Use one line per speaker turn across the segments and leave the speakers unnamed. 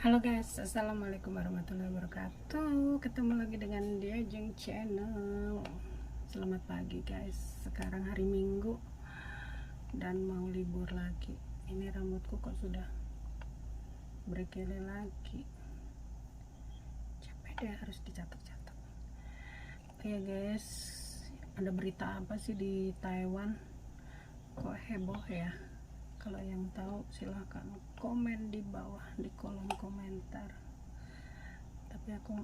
Halo guys, assalamualaikum warahmatullahi wabarakatuh. Ketemu lagi dengan Diajeng Channel. Selamat pagi guys. Sekarang hari Minggu dan mau libur lagi. Ini rambutku kok sudah berkele lagi. Capek deh harus dicatat-catat. Oke guys, ada berita apa sih di Taiwan? Kok heboh ya? Kalau yang tahu silahkan komen di bawah di kolom komentar. Tapi aku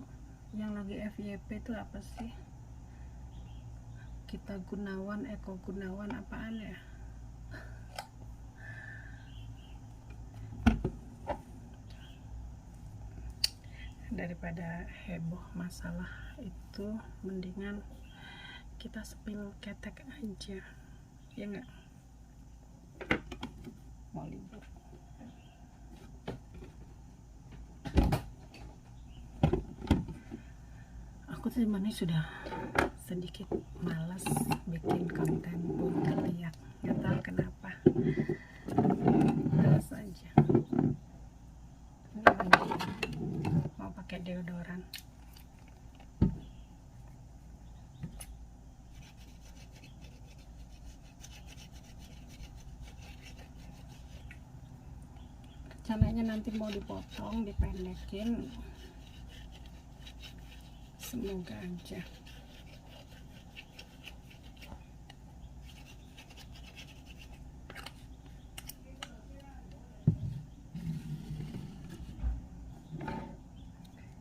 yang lagi FYP itu apa sih? Kita Gunawan, Eko Gunawan, apaan ya? Daripada heboh masalah itu, mendingan kita spill ketek aja, ya nggak? Mau libur. Aku sebenarnya sudah sedikit malas bikin konten pun keliak, nggak tahu kenapa, malas aja. Ini lagi mau pakai deodoran. Rencananya nanti mau dipotong, dipendekin, semoga aja.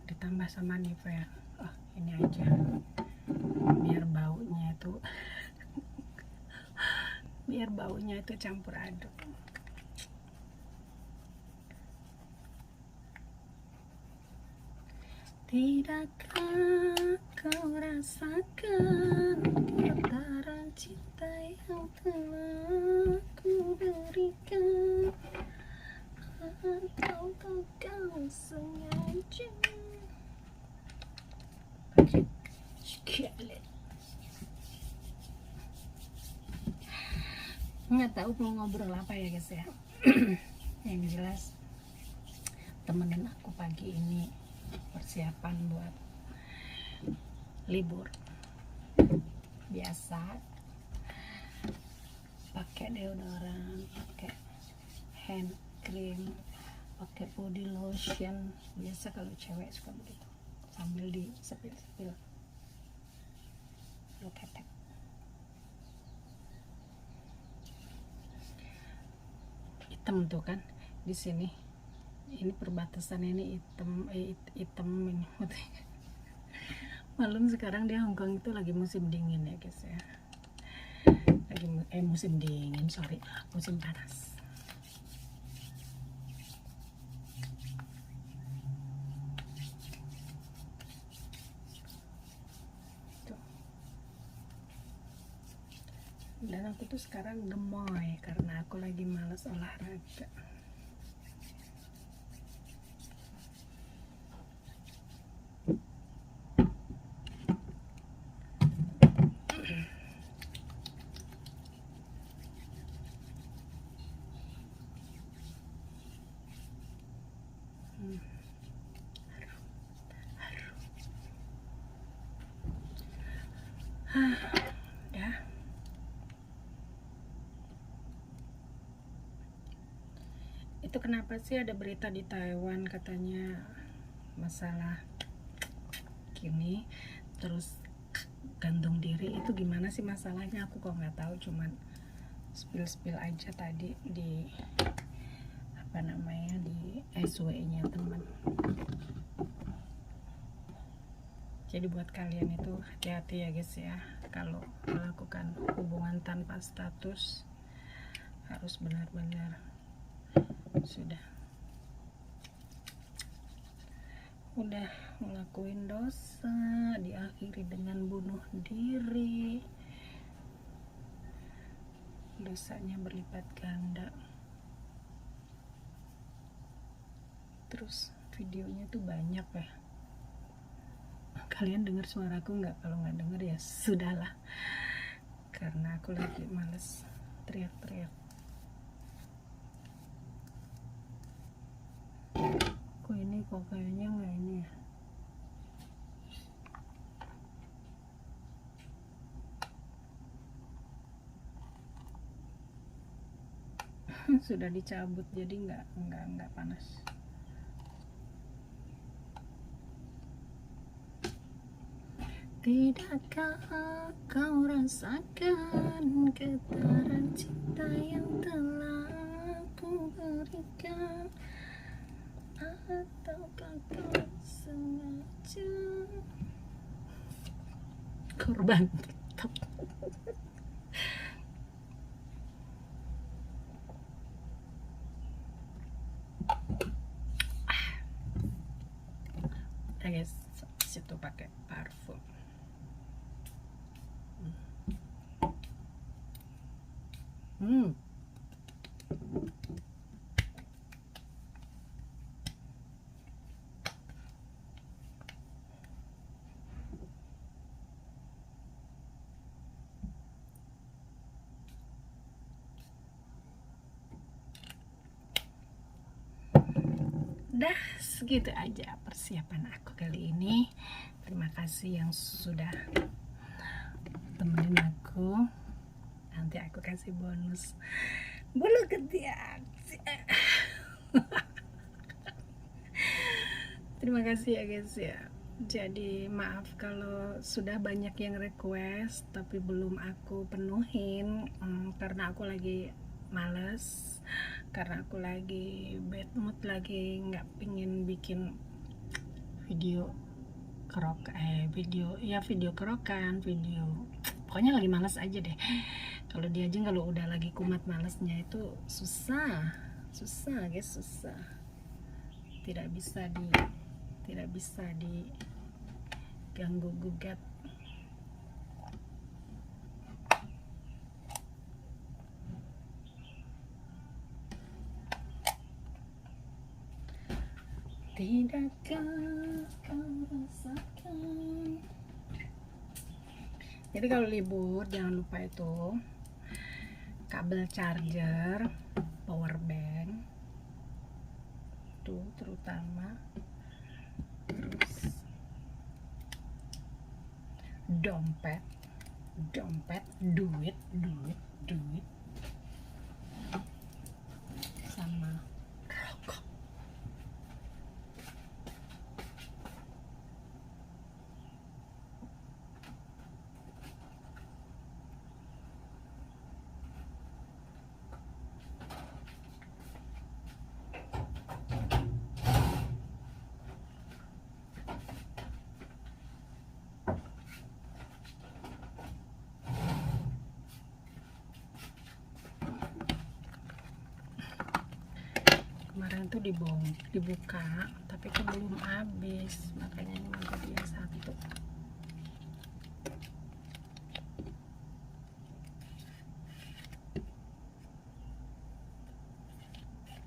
Ditambah sama Nivea. Oh, ini aja biar baunya itu biar baunya itu campur aduk. Tidakkah kau rasakan getaran cinta yang telah ku berikan, atau kau sengaja? Nggak tahu mau ngobrol apa ya guys ya. Yang jelas temenin aku pagi ini persiapan buat libur. Biasa pakai deodoran, pakai hand cream, pakai body lotion. Biasa kalau cewek suka begitu, sambil di sepil-sepil lo ketek. Hitam tuh kan di sini, ini perbatasan ini hitam ini. Malum sekarang di Hongkong itu lagi musim dingin ya guys ya, lagi musim dingin, sorry, musim panas. Tuh. Dan aku tuh sekarang gemoy karena aku lagi males olahraga. Ya. Itu kenapa sih ada berita di Taiwan katanya masalah gini, terus gantung diri itu gimana sih masalahnya? Aku kok nggak tahu, cuman spill aja tadi di apa namanya, di SW-nya teman. Jadi buat kalian itu hati-hati ya guys ya, kalau melakukan hubungan tanpa status harus benar-benar sudah ngelakuin dosa, diakhiri dengan bunuh diri, dosanya berlipat ganda. Terus videonya tuh banyak ya. Kalian dengar suaraku nggak? Kalau nggak denger ya sudahlah, karena aku lagi males teriak-teriak. Aku ini kok kayaknya nggak ini ya. Sudah dicabut jadi nggak panas. Tidakkah kau rasakan getaran cinta yang telah ku berikan, ataukah kau sengaja korban TikTok? Guys, situ pakai parfum. Dah segitu aja persiapan aku kali ini. Terima kasih yang sudah temenin aku. Nanti aku kasih bonus bulu ketiak. Terima kasih ya guys ya. Jadi maaf kalau sudah banyak yang request tapi belum aku penuhin, karena aku lagi males, karena aku lagi bad mood, lagi nggak pingin bikin video video kerokan, pokoknya lagi males aja deh. Kalau dia aja kalau udah lagi kumat malesnya itu susah guys, susah, tidak bisa diganggu gugat. Tidakkah kau rasakan? Jadi kalau libur jangan lupa itu kabel charger, power bank tuh terutama, terus dompet, duit sama rokok. Kemarin tuh dibuka tapi kan belum habis, makanya ini menjadi yang satu.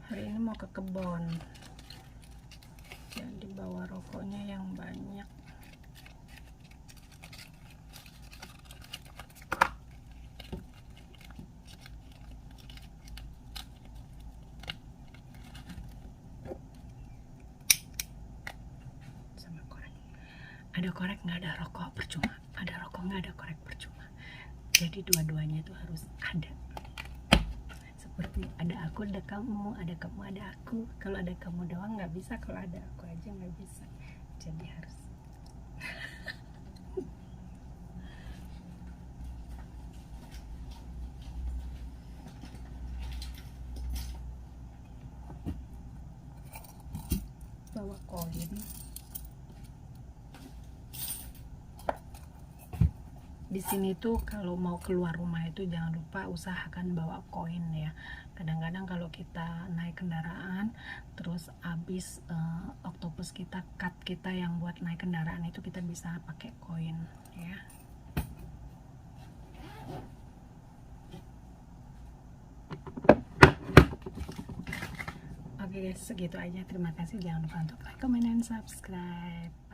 Hari ini mau ke kebun, jadi bawa rokoknya yang banyak. Ada korek nggak ada rokok percuma, ada rokok nggak ada korek percuma. Jadi dua-duanya itu harus ada. Seperti ada aku ada kamu, ada kamu ada aku. Kalau ada kamu doang nggak bisa, kalau ada aku aja nggak bisa. Jadi harus bawa koin. Di sini tuh kalau mau keluar rumah itu jangan lupa usahakan bawa koin ya. Kadang-kadang kalau kita naik kendaraan terus habis oktopus kita, cut kita yang buat naik kendaraan itu kita bisa pakai koin ya. Oke guys, segitu aja. Terima kasih. Jangan lupa untuk like, comment, dan subscribe.